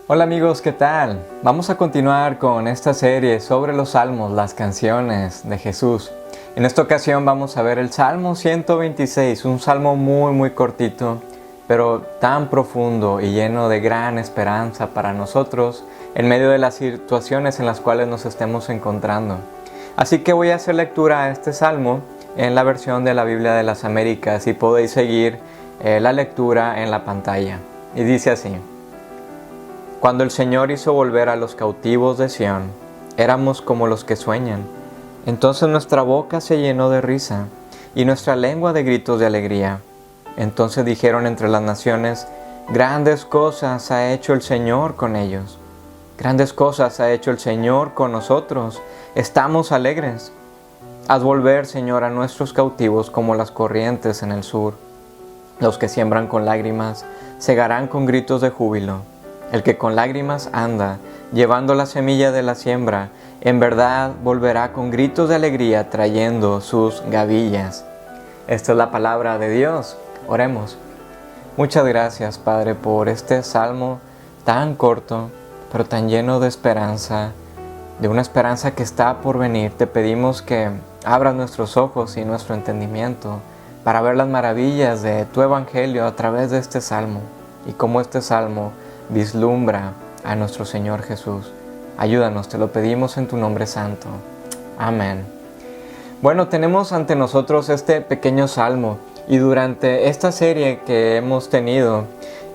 Hola amigos, ¿qué tal? Vamos a continuar con esta serie sobre los salmos, las canciones de Jesús. En esta ocasión vamos a ver el Salmo 126, un salmo muy cortito, pero tan profundo y lleno de gran esperanza para nosotros en medio de las situaciones en las cuales nos estemos encontrando. Así que voy a hacer lectura a este salmo en la versión de la Biblia de las Américas y podéis seguir la lectura en la pantalla. Y dice así: Cuando el Señor hizo volver a los cautivos de Sión, éramos como los que sueñan. Entonces nuestra boca se llenó de risa y nuestra lengua de gritos de alegría. Entonces dijeron entre las naciones: grandes cosas ha hecho el Señor con ellos. Grandes cosas ha hecho el Señor con nosotros. Estamos alegres. Haz volver, Señor, a nuestros cautivos como las corrientes en el sur. Los que siembran con lágrimas segarán con gritos de júbilo. El que con lágrimas anda, llevando la semilla de la siembra, en verdad volverá con gritos de alegría trayendo sus gavillas. Esta es la palabra de Dios. Oremos. Muchas gracias, Padre, por este salmo tan corto, pero tan lleno de esperanza, de una esperanza que está por venir. Te pedimos que abras nuestros ojos y nuestro entendimiento para ver las maravillas de tu Evangelio a través de este salmo y cómo este salmo vislumbra a nuestro Señor Jesús. Ayúdanos, te lo pedimos en tu nombre santo. Amén. Bueno, tenemos ante nosotros este pequeño salmo y durante esta serie que hemos tenido,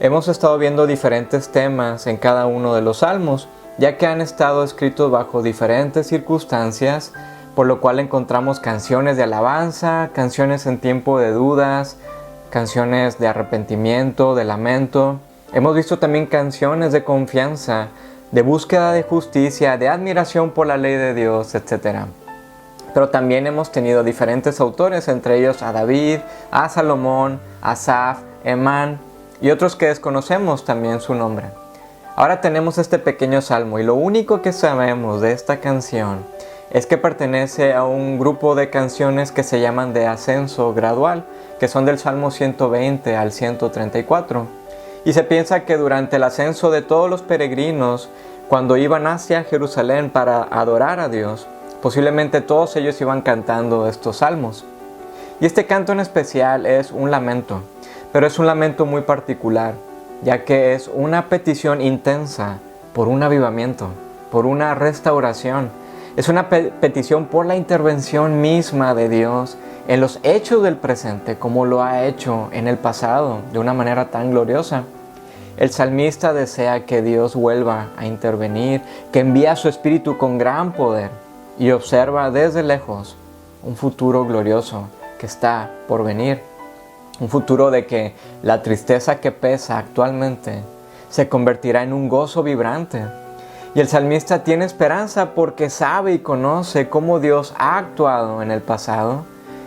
hemos estado viendo diferentes temas en cada uno de los salmos, ya que han estado escritos bajo diferentes circunstancias, por lo cual encontramos canciones de alabanza, canciones en tiempo de dudas, canciones de arrepentimiento, de lamento. Hemos visto también canciones de confianza, de búsqueda de justicia, de admiración por la ley de Dios, etc. Pero también hemos tenido diferentes autores, entre ellos a David, a Salomón, a Asaf, Emán y otros que desconocemos también su nombre. Ahora tenemos este pequeño salmo y lo único que sabemos de esta canción es que pertenece a un grupo de canciones que se llaman de ascenso gradual, que son del Salmo 120 al 134. Y se piensa que durante el ascenso de todos los peregrinos, cuando iban hacia Jerusalén para adorar a Dios, posiblemente todos ellos iban cantando estos salmos. Y este canto en especial es un lamento, pero es un lamento muy particular, ya que es una petición intensa por un avivamiento, por una restauración. Es una petición por la intervención misma de Dios en los hechos del presente, como lo ha hecho en el pasado de una manera tan gloriosa. El salmista desea que Dios vuelva a intervenir, que envía su espíritu con gran poder y observa desde lejos un futuro glorioso que está por venir. Un futuro de que la tristeza que pesa actualmente se convertirá en un gozo vibrante. Y el salmista tiene esperanza porque sabe y conoce cómo Dios ha actuado en el pasado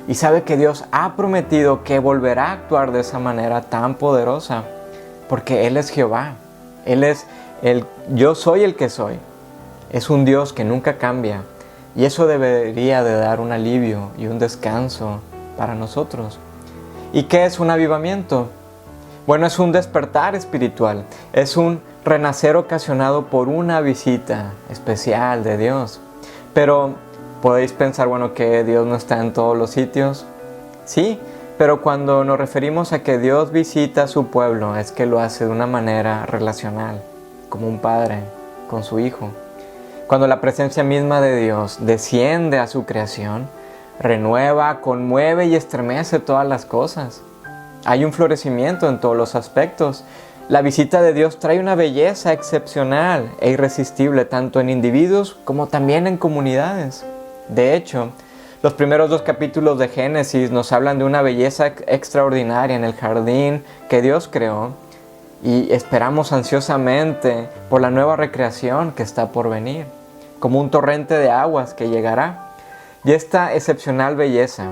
y sabe que Dios ha prometido que volverá a actuar de esa manera tan poderosa, porque Él es Jehová. Él es el yo soy el que soy. Es un Dios que nunca cambia y eso debería de dar un alivio y un descanso para nosotros. ¿Y qué es un avivamiento? Bueno, es un despertar espiritual, es un renacer ocasionado por una visita especial de Dios. Pero podéis pensar, bueno, que Dios no está en todos los sitios. Sí, pero cuando nos referimos a que Dios visita a su pueblo, es que lo hace de una manera relacional, como un padre con su hijo. Cuando la presencia misma de Dios desciende a su creación, renueva, conmueve y estremece todas las cosas. Hay un florecimiento en todos los aspectos. La visita de Dios trae una belleza excepcional e irresistible tanto en individuos como también en comunidades. De hecho, los primeros 2 capítulos de Génesis nos hablan de una belleza extraordinaria en el jardín que Dios creó y esperamos ansiosamente por la nueva recreación que está por venir, como un torrente de aguas que llegará. Y esta excepcional belleza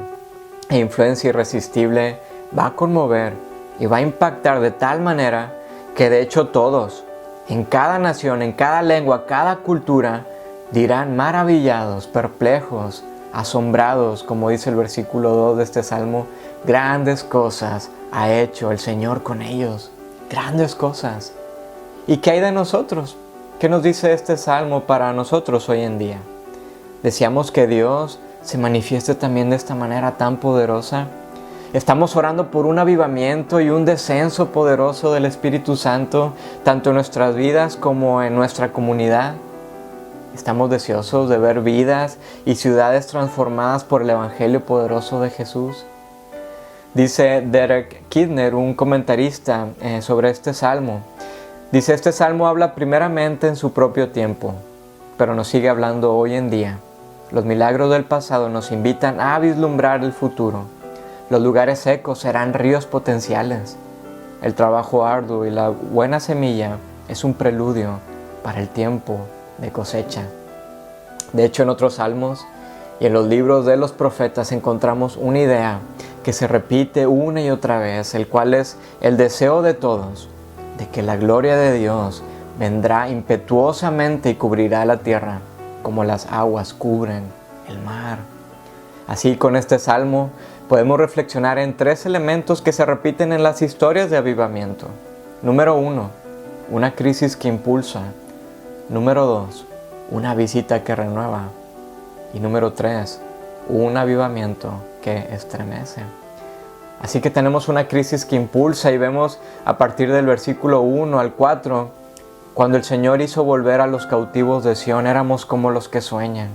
e influencia irresistible va a conmover y va a impactar de tal manera que de hecho todos, en cada nación, en cada lengua, cada cultura, dirán maravillados, perplejos, asombrados, como dice el versículo 2 de este salmo: grandes cosas ha hecho el Señor con ellos. Grandes cosas. ¿Y qué hay de nosotros? ¿Qué nos dice este salmo para nosotros hoy en día? ¿Deseamos que Dios se manifieste también de esta manera tan poderosa? ¿Estamos orando por un avivamiento y un descenso poderoso del Espíritu Santo, tanto en nuestras vidas como en nuestra comunidad? ¿Estamos deseosos de ver vidas y ciudades transformadas por el Evangelio poderoso de Jesús? Dice Derek Kidner, un comentarista sobre este salmo. Dice, este salmo habla primeramente en su propio tiempo, pero nos sigue hablando hoy en día. Los milagros del pasado nos invitan a vislumbrar el futuro. Los lugares secos serán ríos potenciales. El trabajo arduo y la buena semilla es un preludio para el tiempo de cosecha. De hecho, en otros salmos y en los libros de los profetas encontramos una idea que se repite una y otra vez, el cual es el deseo de todos, de que la gloria de Dios vendrá impetuosamente y cubrirá la tierra, como las aguas cubren el mar. Así, con este salmo podemos reflexionar en 3 elementos que se repiten en las historias de avivamiento. Número 1, una crisis que impulsa. Número 2, una visita que renueva. Y número 3, un avivamiento que estremece. Así que tenemos una crisis que impulsa y vemos a partir del versículo 1 al 4, cuando el Señor hizo volver a los cautivos de Sión, éramos como los que sueñan.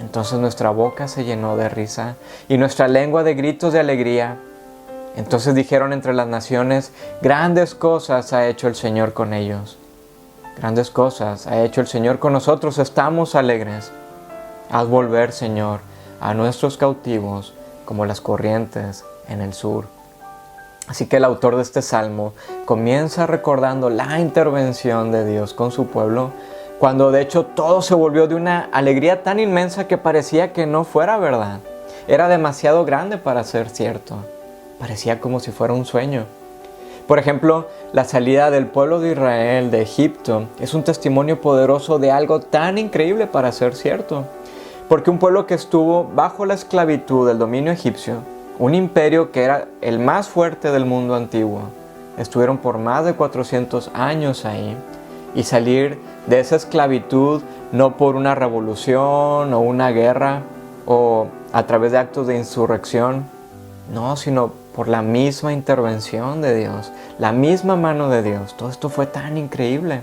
Entonces nuestra boca se llenó de risa y nuestra lengua de gritos de alegría. Entonces dijeron entre las naciones, grandes cosas ha hecho el Señor con ellos. Grandes cosas ha hecho el Señor con nosotros, estamos alegres. Haz volver, Señor, a nuestros cautivos como las corrientes en el sur. Así que el autor de este salmo comienza recordando la intervención de Dios con su pueblo, cuando de hecho todo se volvió de una alegría tan inmensa que parecía que no fuera verdad. Era demasiado grande para ser cierto. Parecía como si fuera un sueño. Por ejemplo, la salida del pueblo de Israel de Egipto es un testimonio poderoso de algo tan increíble para ser cierto. Porque un pueblo que estuvo bajo la esclavitud del dominio egipcio, un imperio que era el más fuerte del mundo antiguo, estuvieron por más de 400 años ahí, y salir de esa esclavitud no por una revolución o una guerra o a través de actos de insurrección, no, sino por la misma intervención de Dios, la misma mano de Dios. Todo esto fue tan increíble.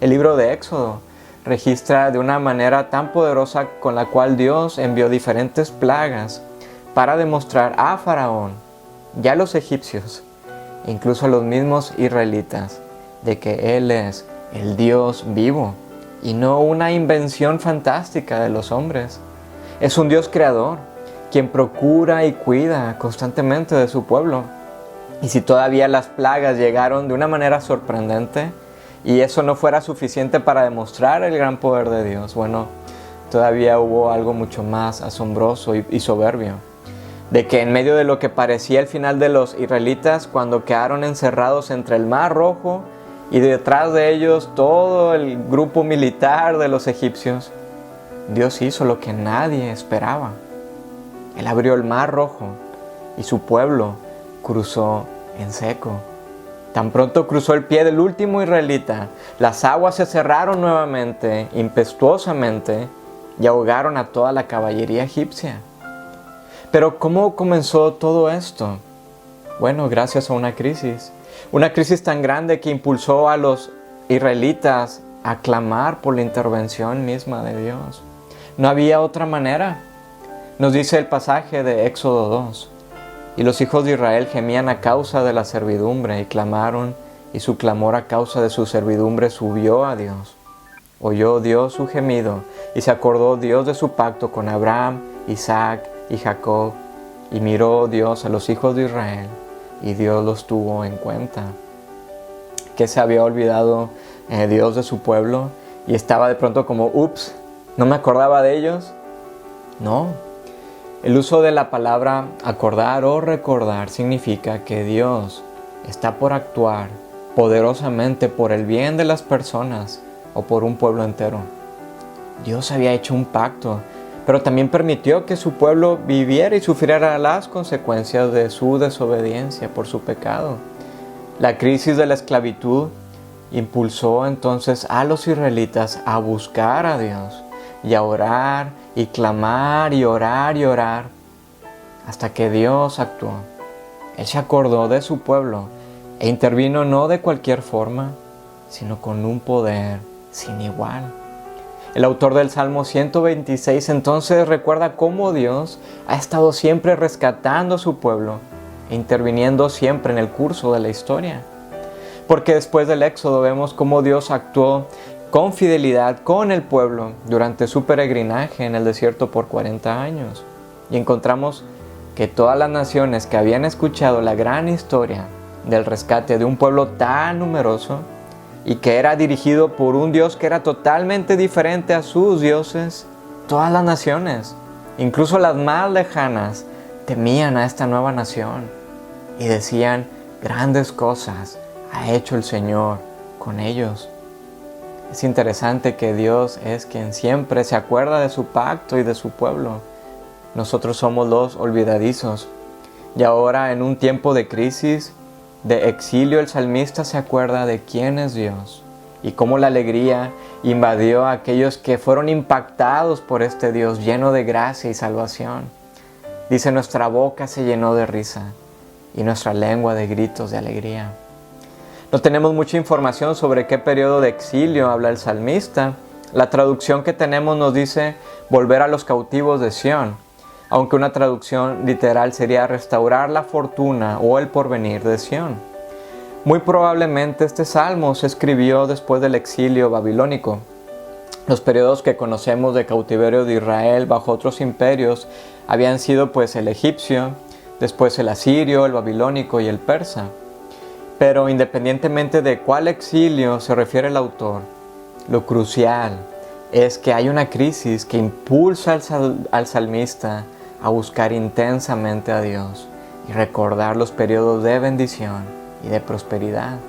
El libro de Éxodo registra de una manera tan poderosa con la cual Dios envió diferentes plagas para demostrar a Faraón y a los egipcios, incluso a los mismos israelitas, de que Él es el Dios vivo y no una invención fantástica de los hombres. Es un Dios creador, quien procura y cuida constantemente de su pueblo. Y si todavía las plagas llegaron de una manera sorprendente y eso no fuera suficiente para demostrar el gran poder de Dios, bueno, todavía hubo algo mucho más asombroso y soberbio. De que en medio de lo que parecía el final de los israelitas, cuando quedaron encerrados entre el Mar Rojo y detrás de ellos todo el grupo militar de los egipcios, Dios hizo lo que nadie esperaba. Él abrió el Mar Rojo y su pueblo cruzó en seco. Tan pronto cruzó el pie del último israelita, las aguas se cerraron nuevamente, impetuosamente, y ahogaron a toda la caballería egipcia. Pero ¿cómo comenzó todo esto? Bueno, gracias a una crisis tan grande que impulsó a los israelitas a clamar por la intervención misma de Dios. No había otra manera. Nos dice el pasaje de Éxodo 2. Y los hijos de Israel gemían a causa de la servidumbre y clamaron, y su clamor a causa de su servidumbre subió a Dios. Oyó Dios su gemido, y se acordó Dios de su pacto con Abraham, Isaac y Jacob, y miró Dios a los hijos de Israel, y Dios los tuvo en cuenta. ¿Que se había olvidado Dios de su pueblo? Y estaba de pronto como, ups, ¿no me acordaba de ellos? No. El uso de la palabra acordar o recordar significa que Dios está por actuar poderosamente por el bien de las personas o por un pueblo entero. Dios había hecho un pacto, pero también permitió que su pueblo viviera y sufriera las consecuencias de su desobediencia por su pecado. La crisis de la esclavitud impulsó entonces a los israelitas a buscar a Dios y a orar y clamar y orar hasta que Dios actuó. Él se acordó de su pueblo e intervino no de cualquier forma, sino con un poder sin igual. El autor del Salmo 126 entonces recuerda cómo Dios ha estado siempre rescatando a su pueblo e interviniendo siempre en el curso de la historia. Porque después del Éxodo vemos cómo Dios actuó con fidelidad con el pueblo durante su peregrinaje en el desierto por 40 años. Y encontramos que todas las naciones que habían escuchado la gran historia del rescate de un pueblo tan numeroso y que era dirigido por un Dios que era totalmente diferente a sus dioses, todas las naciones, incluso las más lejanas, temían a esta nueva nación y decían: grandes cosas ha hecho el Señor con ellos. Es interesante que Dios es quien siempre se acuerda de su pacto y de su pueblo. Nosotros somos los olvidadizos. Y ahora, en un tiempo de crisis, de exilio, el salmista se acuerda de quién es Dios y cómo la alegría invadió a aquellos que fueron impactados por este Dios lleno de gracia y salvación. Dice: nuestra boca se llenó de risa y nuestra lengua de gritos de alegría. No tenemos mucha información sobre qué periodo de exilio habla el salmista. La traducción que tenemos nos dice volver a los cautivos de Sión, aunque una traducción literal sería restaurar la fortuna o el porvenir de Sión. Muy probablemente este salmo se escribió después del exilio babilónico. Los periodos que conocemos de cautiverio de Israel bajo otros imperios habían sido pues el egipcio, después el asirio, el babilónico y el persa. Pero independientemente de cuál exilio se refiere el autor, lo crucial es que hay una crisis que impulsa al salmista a buscar intensamente a Dios y recordar los periodos de bendición y de prosperidad.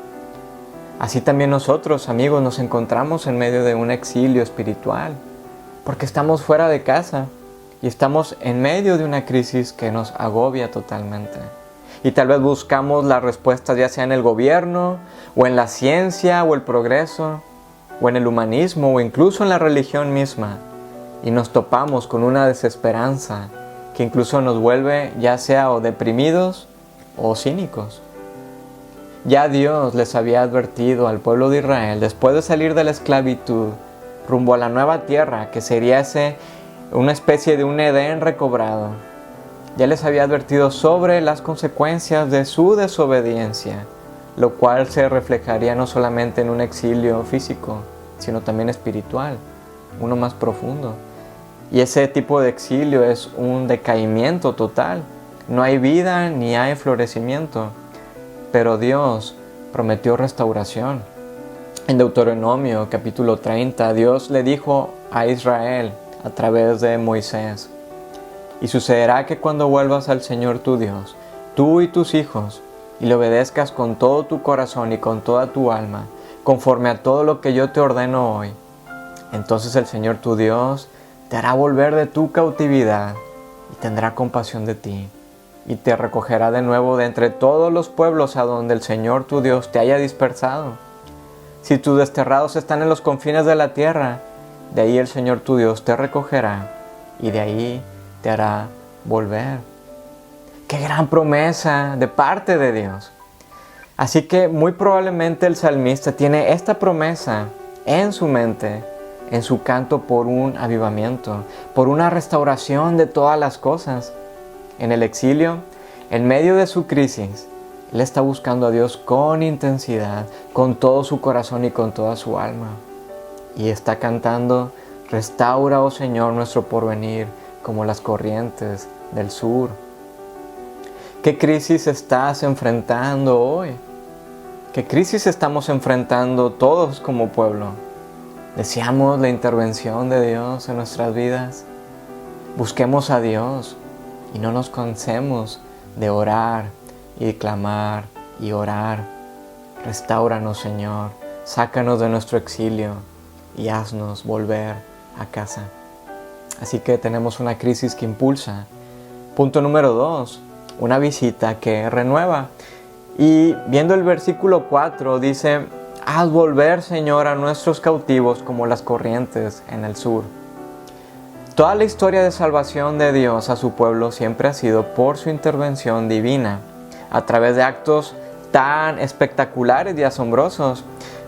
Así también nosotros, amigos, nos encontramos en medio de un exilio espiritual, porque estamos fuera de casa y estamos en medio de una crisis que nos agobia totalmente. Y tal vez buscamos las respuestas ya sea en el gobierno, o en la ciencia, o el progreso, o en el humanismo, o incluso en la religión misma. Y nos topamos con una desesperanza que incluso nos vuelve ya sea o deprimidos o cínicos. Ya Dios les había advertido al pueblo de Israel, después de salir de la esclavitud, rumbo a la nueva tierra, que sería una especie de un Edén recobrado. Ya les había advertido sobre las consecuencias de su desobediencia, lo cual se reflejaría no solamente en un exilio físico, sino también espiritual, uno más profundo. Y ese tipo de exilio es un decaimiento total. No hay vida ni hay florecimiento. Pero Dios prometió restauración. En Deuteronomio capítulo 30, Dios le dijo a Israel a través de Moisés: y sucederá que cuando vuelvas al Señor tu Dios, tú y tus hijos, y le obedezcas con todo tu corazón y con toda tu alma, conforme a todo lo que yo te ordeno hoy, entonces el Señor tu Dios te hará volver de tu cautividad y tendrá compasión de ti, y te recogerá de nuevo de entre todos los pueblos a donde el Señor tu Dios te haya dispersado. Si tus desterrados están en los confines de la tierra, de ahí el Señor tu Dios te recogerá, y de ahí te hará volver. ¡Qué gran promesa de parte de Dios! Así que muy probablemente el salmista tiene esta promesa en su mente, en su canto, por un avivamiento, por una restauración de todas las cosas. En el exilio, en medio de su crisis, él está buscando a Dios con intensidad, con todo su corazón y con toda su alma. Y está cantando: restaura, oh Señor, nuestro porvenir, como las corrientes del sur. ¿Qué crisis estás enfrentando hoy? ¿Qué crisis estamos enfrentando todos como pueblo? ¿Deseamos la intervención de Dios en nuestras vidas? Busquemos a Dios y no nos cansemos de orar y clamar y orar. Restáuranos, Señor, sácanos de nuestro exilio y haznos volver a casa. Así que tenemos una crisis que impulsa. Punto número 2, una visita que renueva. Y viendo el versículo 4 dice: Haz volver, Señor, a nuestros cautivos como las corrientes en el sur. Toda la historia de salvación de Dios a su pueblo siempre ha sido por su intervención divina, a través de actos tan espectaculares y asombrosos.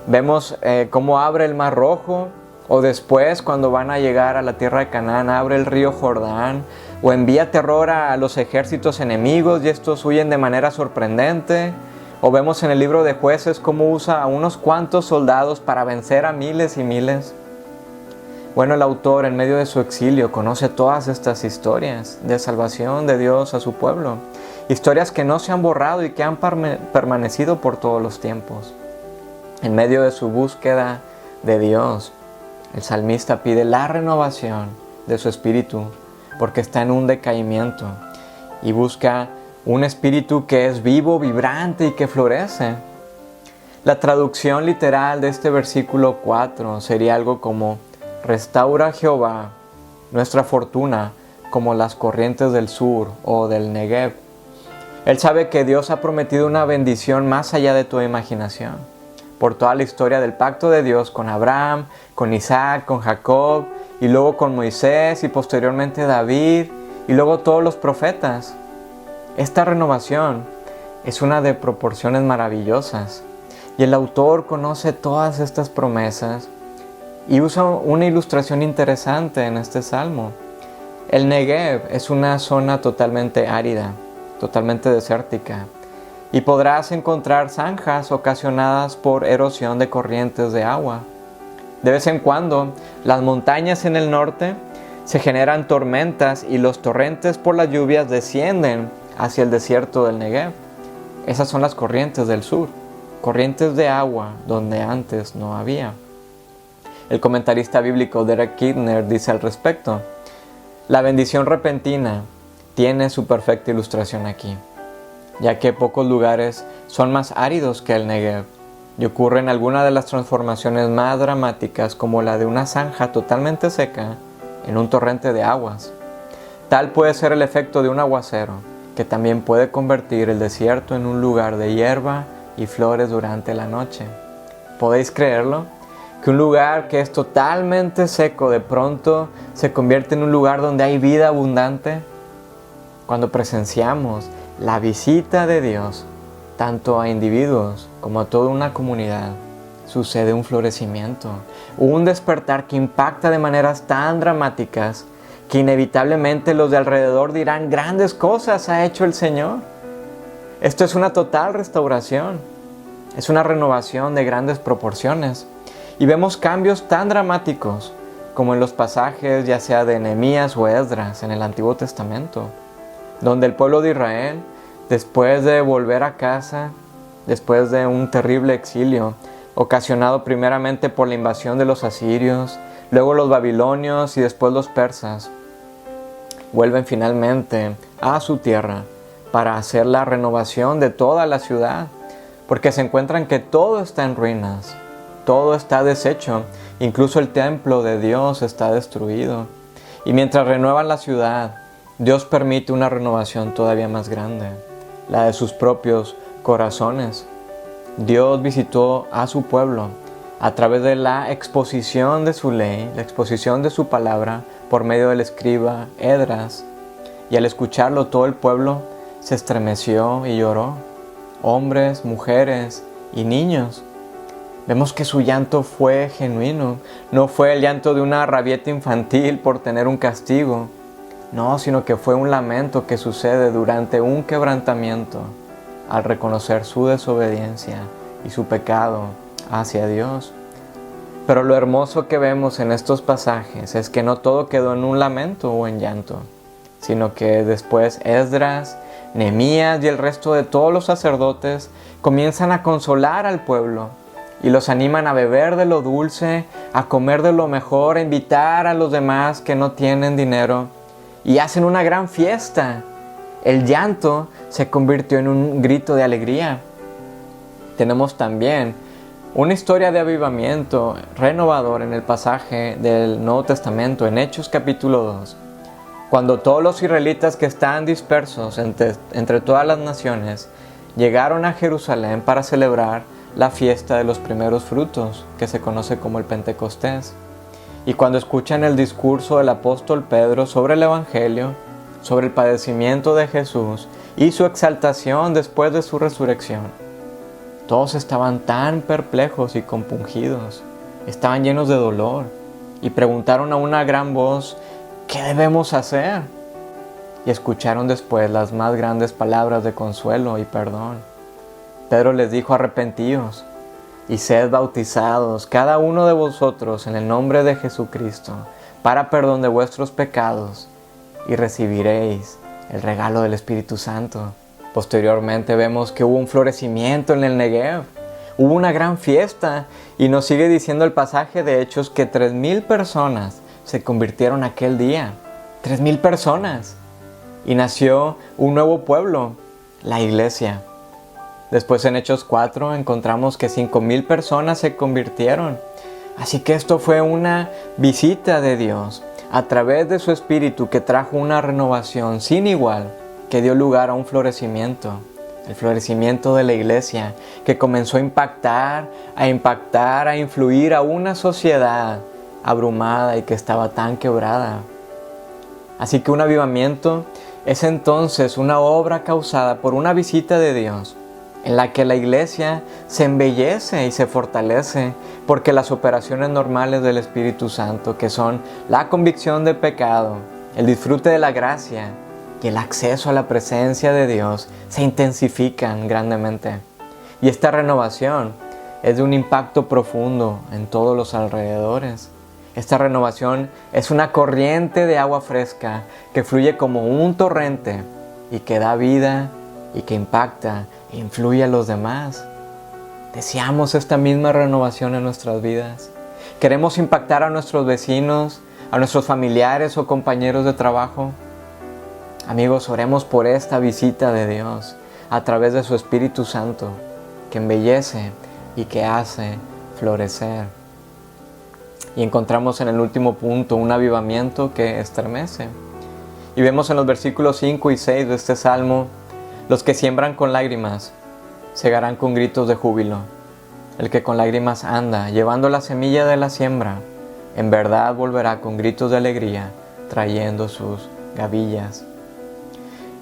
Vemos cómo abre el Mar Rojo, o después cuando van a llegar a la tierra de Canaán, abre el río Jordán, o envía terror a los ejércitos enemigos y estos huyen de manera sorprendente. O vemos en el libro de Jueces cómo usa a unos cuantos soldados para vencer a miles y miles. Bueno, el autor en medio de su exilio conoce todas estas historias de salvación de Dios a su pueblo. Historias que no se han borrado y que han permanecido por todos los tiempos. En medio de su búsqueda de Dios, el salmista pide la renovación de su espíritu porque está en un decaimiento y busca un espíritu que es vivo, vibrante y que florece. La traducción literal de este versículo 4 sería algo como: restaura Jehová nuestra fortuna como las corrientes del sur o del Negev. Él sabe que Dios ha prometido una bendición más allá de tu imaginación. Por toda la historia del pacto de Dios con Abraham, con Isaac, con Jacob, y luego con Moisés y posteriormente David, y luego todos los profetas. Esta renovación es una de proporciones maravillosas, y el autor conoce todas estas promesas y usa una ilustración interesante en este salmo. El Negev es una zona totalmente árida, totalmente desértica, y podrás encontrar zanjas ocasionadas por erosión de corrientes de agua. De vez en cuando, las montañas en el norte se generan tormentas y los torrentes por las lluvias descienden hacia el desierto del Negev. Esas son las corrientes del sur, corrientes de agua donde antes no había. El comentarista bíblico Derek Kidner dice al respecto: la bendición repentina tiene su perfecta ilustración aquí, ya que pocos lugares son más áridos que el Negev y ocurren algunas de las transformaciones más dramáticas, como la de una zanja totalmente seca en un torrente de aguas. Tal puede ser el efecto de un aguacero, que también puede convertir el desierto en un lugar de hierba y flores durante la noche. ¿Podéis creerlo? Que un lugar que es totalmente seco de pronto se convierte en un lugar donde hay vida abundante. Cuando presenciamos la visita de Dios, tanto a individuos como a toda una comunidad, sucede un florecimiento, un despertar que impacta de maneras tan dramáticas que inevitablemente los de alrededor dirán: grandes cosas ha hecho el Señor. Esto es una total restauración, es una renovación de grandes proporciones. Y vemos cambios tan dramáticos como en los pasajes ya sea de Nehemías o Esdras en el Antiguo Testamento, donde el pueblo de Israel, después de volver a casa, después de un terrible exilio, ocasionado primeramente por la invasión de los asirios, luego los babilonios y después los persas, vuelven finalmente a su tierra para hacer la renovación de toda la ciudad, porque se encuentran que todo está en ruinas, todo está deshecho, incluso el templo de Dios está destruido. Y mientras renuevan la ciudad, Dios permite una renovación todavía más grande, la de sus propios corazones. Dios visitó a su pueblo a través de la exposición de su ley, la exposición de su palabra por medio del escriba Esdras. Y al escucharlo todo el pueblo se estremeció y lloró, hombres, mujeres y niños. Vemos que su llanto fue genuino, no fue el llanto de una rabieta infantil por tener un castigo, no, sino que fue un lamento que sucede durante un quebrantamiento al reconocer su desobediencia y su pecado hacia Dios. Pero lo hermoso que vemos en estos pasajes es que no todo quedó en un lamento o en llanto, sino que después Esdras, Nehemías y el resto de todos los sacerdotes comienzan a consolar al pueblo y los animan a beber de lo dulce, a comer de lo mejor, a invitar a los demás que no tienen dinero y hacen una gran fiesta. El llanto se convirtió en un grito de alegría. Tenemos también una historia de avivamiento renovador en el pasaje del Nuevo Testamento, en Hechos capítulo 2, cuando todos los israelitas que están dispersos entre todas las naciones llegaron a Jerusalén para celebrar la fiesta de los primeros frutos, que se conoce como el Pentecostés. Y cuando escuchan el discurso del apóstol Pedro sobre el Evangelio, sobre el padecimiento de Jesús y su exaltación después de su resurrección, todos estaban tan perplejos y compungidos, estaban llenos de dolor y preguntaron a una gran voz: ¿qué debemos hacer? Y escucharon después las más grandes palabras de consuelo y perdón. Pedro les dijo: arrepentíos y sed bautizados cada uno de vosotros en el nombre de Jesucristo para perdón de vuestros pecados, y recibiréis el regalo del Espíritu Santo. Posteriormente vemos que hubo un florecimiento en el Negev, hubo una gran fiesta, y nos sigue diciendo el pasaje de Hechos que 3,000 personas se convirtieron aquel día. 3,000 personas. Y nació un nuevo pueblo, la iglesia. Después en Hechos 4 encontramos que 5,000 personas se convirtieron. Así que esto fue una visita de Dios a través de su Espíritu, que trajo una renovación sin igual, que dio lugar a un florecimiento. El florecimiento de la iglesia, que comenzó a impactar, a influir a una sociedad abrumada y que estaba tan quebrada. Así que un avivamiento es entonces una obra causada por una visita de Dios, en la que la iglesia se embellece y se fortalece, porque las operaciones normales del Espíritu Santo, que son la convicción de pecado, el disfrute de la gracia y el acceso a la presencia de Dios, se intensifican grandemente. Y esta renovación es de un impacto profundo en todos los alrededores. Esta renovación es una corriente de agua fresca que fluye como un torrente y que da vida y que impacta e influye a los demás. ¿Deseamos esta misma renovación en nuestras vidas? ¿Queremos impactar a nuestros vecinos, a nuestros familiares o compañeros de trabajo? Amigos, oremos por esta visita de Dios a través de su Espíritu Santo, que embellece y que hace florecer. Y encontramos en el último punto un avivamiento que estremece. Y vemos en los versículos 5 y 6 de este salmo: los que siembran con lágrimas segarán con gritos de júbilo. El que con lágrimas anda llevando la semilla de la siembra, en verdad volverá con gritos de alegría, trayendo sus gavillas.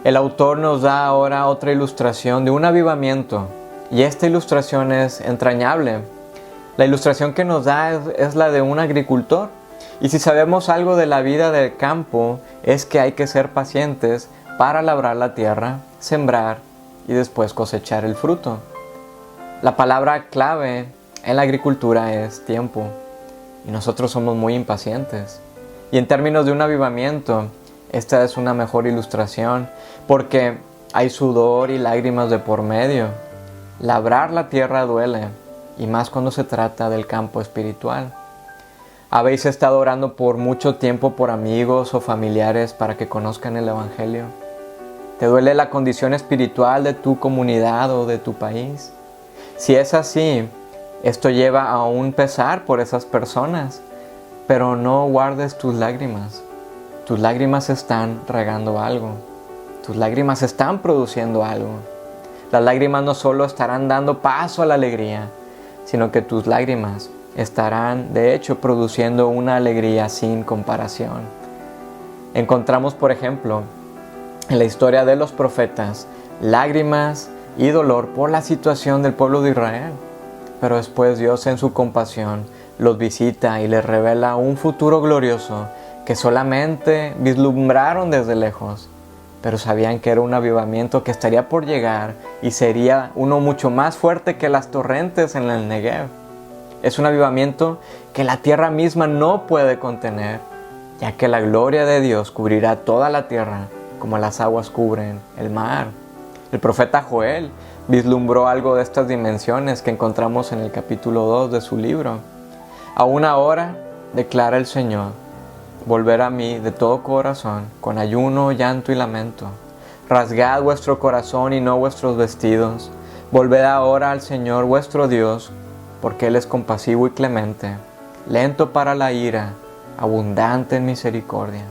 El autor nos da ahora otra ilustración de un avivamiento, y esta ilustración es entrañable. La ilustración que nos da es la de un agricultor. Y si sabemos algo de la vida del campo, es que hay que ser pacientes para labrar la tierra, sembrar y después cosechar el fruto. La palabra clave en la agricultura es tiempo. Y nosotros somos muy impacientes. Y en términos de un avivamiento, esta es una mejor ilustración, porque hay sudor y lágrimas de por medio. Labrar la tierra duele, y más cuando se trata del campo espiritual. ¿Habéis estado orando por mucho tiempo por amigos o familiares para que conozcan el Evangelio? ¿Te duele la condición espiritual de tu comunidad o de tu país? Si es así, esto lleva a un pesar por esas personas, pero no guardes tus lágrimas. Tus lágrimas están regando algo. Tus lágrimas están produciendo algo. Las lágrimas no solo estarán dando paso a la alegría, sino que tus lágrimas estarán, de hecho, produciendo una alegría sin comparación. Encontramos, por ejemplo, en la historia de los profetas, lágrimas y dolor por la situación del pueblo de Israel. Pero después Dios, en su compasión, los visita y les revela un futuro glorioso que solamente vislumbraron desde lejos, pero sabían que era un avivamiento que estaría por llegar y sería uno mucho más fuerte que las torrentes en el Negev. Es un avivamiento que la tierra misma no puede contener, ya que la gloria de Dios cubrirá toda la tierra como las aguas cubren el mar. El profeta Joel vislumbró algo de estas dimensiones que encontramos en el capítulo 2 de su libro. Aún ahora, declara el Señor, volver a mí de todo corazón, con ayuno, llanto y lamento. Rasgad vuestro corazón y no vuestros vestidos. Volved ahora al Señor vuestro Dios, porque Él es compasivo y clemente, lento para la ira, abundante en misericordia.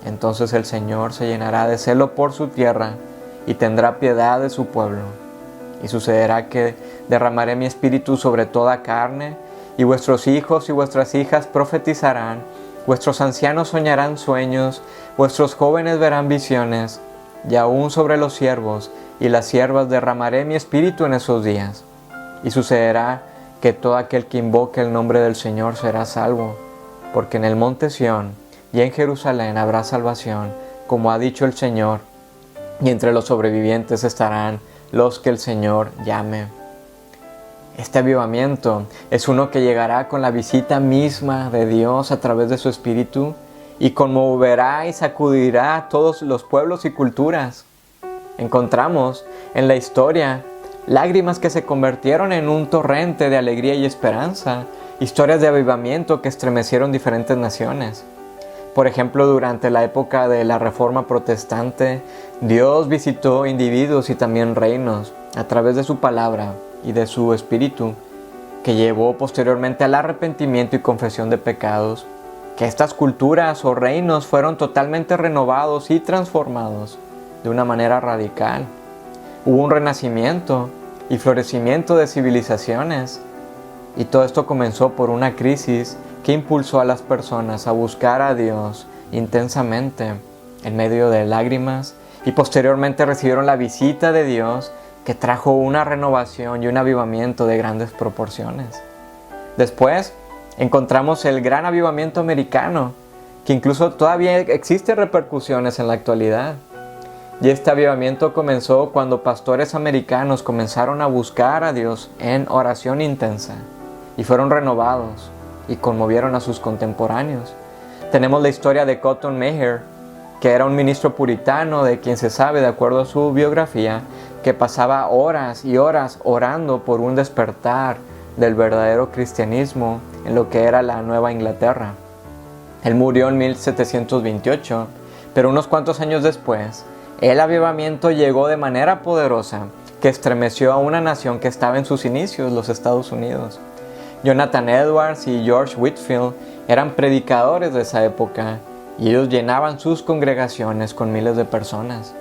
Entonces el Señor se llenará de celo por su tierra y tendrá piedad de su pueblo. Y sucederá que derramaré mi espíritu sobre toda carne, y vuestros hijos y vuestras hijas profetizarán, vuestros ancianos soñarán sueños, vuestros jóvenes verán visiones, y aún sobre los siervos y las siervas derramaré mi espíritu en esos días. Y sucederá que todo aquel que invoque el nombre del Señor será salvo, porque en el monte Sión y en Jerusalén habrá salvación, como ha dicho el Señor, y entre los sobrevivientes estarán los que el Señor llame. Este avivamiento es uno que llegará con la visita misma de Dios a través de su Espíritu y conmoverá y sacudirá a todos los pueblos y culturas. Encontramos en la historia lágrimas que se convirtieron en un torrente de alegría y esperanza, historias de avivamiento que estremecieron diferentes naciones. Por ejemplo, durante la época de la Reforma Protestante, Dios visitó individuos y también reinos a través de su palabra y de su Espíritu, que llevó posteriormente al arrepentimiento y confesión de pecados, que estas culturas o reinos fueron totalmente renovados y transformados de una manera radical. Hubo un renacimiento y florecimiento de civilizaciones, y todo esto comenzó por una crisis que impulsó a las personas a buscar a Dios intensamente en medio de lágrimas, y posteriormente recibieron la visita de Dios que trajo una renovación y un avivamiento de grandes proporciones. Después encontramos el gran avivamiento americano, que incluso todavía existe repercusiones en la actualidad. Y este avivamiento comenzó cuando pastores americanos comenzaron a buscar a Dios en oración intensa y fueron renovados y conmovieron a sus contemporáneos. Tenemos la historia de Cotton Mather, que era un ministro puritano de quien se sabe, de acuerdo a su biografía, que pasaba horas y horas orando por un despertar del verdadero cristianismo en lo que era la Nueva Inglaterra. Él murió en 1728, pero unos cuantos años después, el avivamiento llegó de manera poderosa que estremeció a una nación que estaba en sus inicios, los Estados Unidos. Jonathan Edwards y George Whitefield eran predicadores de esa época y ellos llenaban sus congregaciones con miles de personas.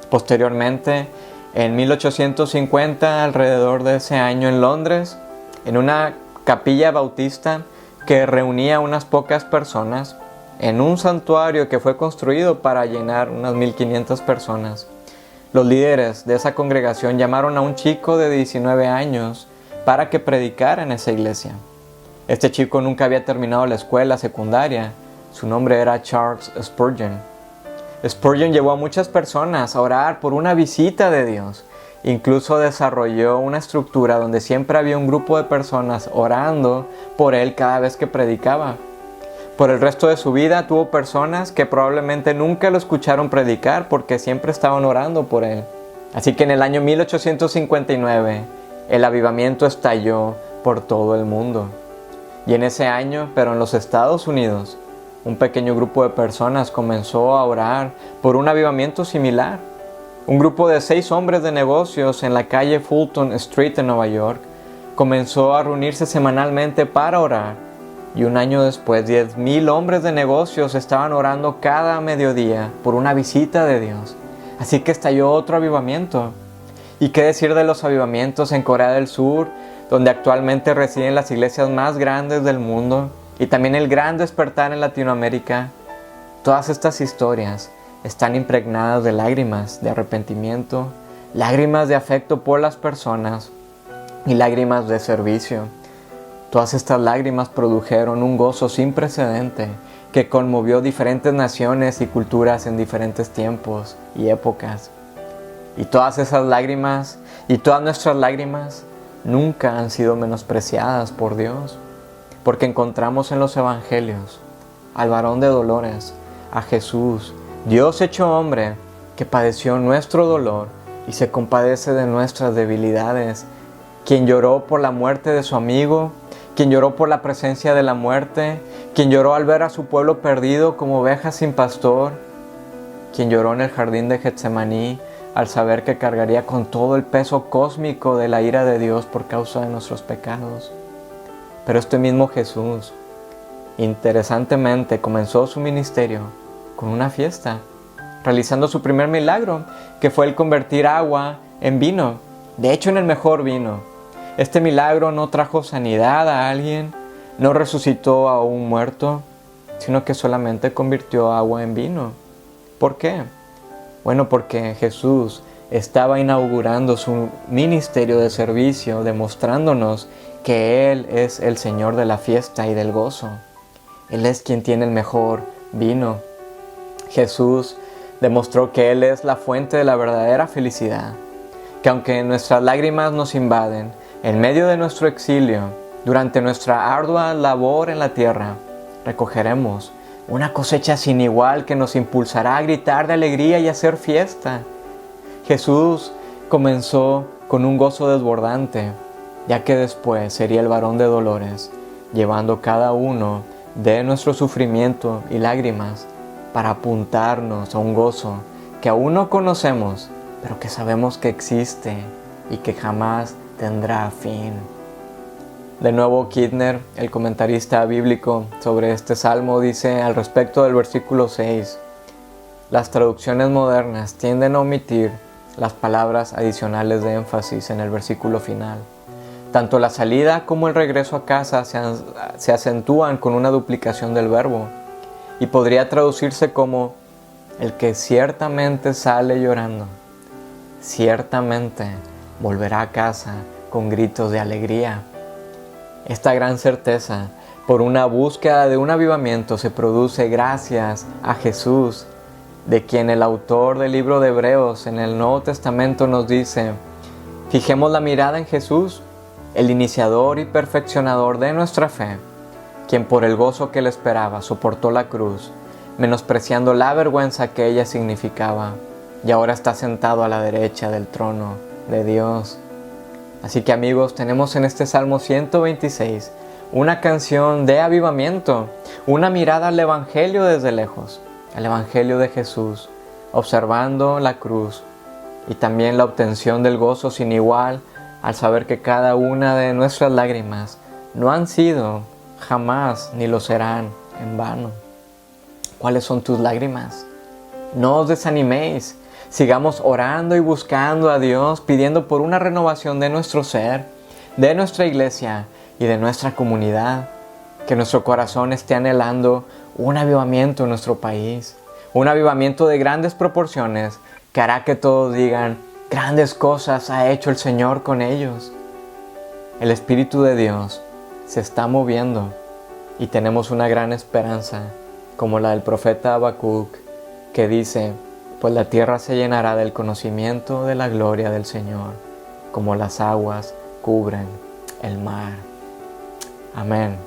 Posteriormente, en 1850, alrededor de ese año en Londres, en una capilla bautista que reunía unas pocas personas, en un santuario que fue construido para llenar unas 1500 personas, los líderes de esa congregación llamaron a un chico de 19 años para que predicara en esa iglesia. Este chico nunca había terminado la escuela secundaria. Su nombre era Charles Spurgeon. Spurgeon llevó a muchas personas a orar por una visita de Dios. Incluso desarrolló una estructura donde siempre había un grupo de personas orando por él cada vez que predicaba. Por el resto de su vida tuvo personas que probablemente nunca lo escucharon predicar porque siempre estaban orando por él. Así que en el año 1859 el avivamiento estalló por todo el mundo. Y en ese año, pero en los Estados Unidos, un pequeño grupo de personas comenzó a orar por un avivamiento similar. Un grupo de 6 hombres de negocios en la calle Fulton Street en Nueva York comenzó a reunirse semanalmente para orar. Y un año después, 10,000 hombres de negocios estaban orando cada mediodía por una visita de Dios. Así que estalló otro avivamiento. ¿Y qué decir de los avivamientos en Corea del Sur, donde actualmente residen las iglesias más grandes del mundo? Y también el gran despertar en Latinoamérica. Todas estas historias están impregnadas de lágrimas de arrepentimiento, lágrimas de afecto por las personas y lágrimas de servicio. Todas estas lágrimas produjeron un gozo sin precedente que conmovió diferentes naciones y culturas en diferentes tiempos y épocas. Y todas esas lágrimas y todas nuestras lágrimas nunca han sido menospreciadas por Dios, porque encontramos en los evangelios al varón de dolores, a Jesús, Dios hecho hombre, que padeció nuestro dolor y se compadece de nuestras debilidades, quien lloró por la muerte de su amigo, quien lloró por la presencia de la muerte, quien lloró al ver a su pueblo perdido como ovejas sin pastor, quien lloró en el jardín de Getsemaní al saber que cargaría con todo el peso cósmico de la ira de Dios por causa de nuestros pecados. Pero este mismo Jesús, interesantemente, comenzó su ministerio con una fiesta, realizando su primer milagro, que fue el convertir agua en vino, de hecho en el mejor vino. Este milagro no trajo sanidad a alguien, no resucitó a un muerto, sino que solamente convirtió agua en vino. ¿Por qué? Bueno, porque Jesús estaba inaugurando su ministerio de servicio, demostrándonos que Él es el Señor de la fiesta y del gozo. Él es quien tiene el mejor vino. Jesús demostró que Él es la fuente de la verdadera felicidad, que aunque nuestras lágrimas nos invaden, en medio de nuestro exilio, durante nuestra ardua labor en la tierra, recogeremos una cosecha sin igual que nos impulsará a gritar de alegría y a hacer fiesta. Jesús comenzó con un gozo desbordante, ya que después sería el varón de dolores, llevando cada uno de nuestro sufrimiento y lágrimas para apuntarnos a un gozo que aún no conocemos, pero que sabemos que existe y que jamás tendrá fin. De nuevo, Kidner, el comentarista bíblico sobre este salmo, dice al respecto del versículo 6: las traducciones modernas tienden a omitir las palabras adicionales de énfasis en el versículo final. Tanto la salida como el regreso a casa se acentúan con una duplicación del verbo, y podría traducirse como el que ciertamente sale llorando, ciertamente volverá a casa con gritos de alegría. Esta gran certeza por una búsqueda de un avivamiento se produce gracias a Jesús, de quien el autor del libro de Hebreos en el Nuevo Testamento nos dice: fijemos la mirada en Jesús, el iniciador y perfeccionador de nuestra fe, quien por el gozo que le esperaba soportó la cruz, menospreciando la vergüenza que ella significaba, y ahora está sentado a la derecha del trono de Dios. Así que, amigos, tenemos en este Salmo 126 una canción de avivamiento, una mirada al Evangelio desde lejos, al Evangelio de Jesús, observando la cruz y también la obtención del gozo sin igual al saber que cada una de nuestras lágrimas no han sido jamás ni lo serán en vano. ¿Cuáles son tus lágrimas? No os desaniméis. Sigamos orando y buscando a Dios, pidiendo por una renovación de nuestro ser, de nuestra iglesia y de nuestra comunidad. Que nuestro corazón esté anhelando un avivamiento en nuestro país, un avivamiento de grandes proporciones que hará que todos digan: grandes cosas ha hecho el Señor con ellos. El Espíritu de Dios se está moviendo y tenemos una gran esperanza, como la del profeta Habacuc, que dice: pues la tierra se llenará del conocimiento de la gloria del Señor, como las aguas cubren el mar. Amén.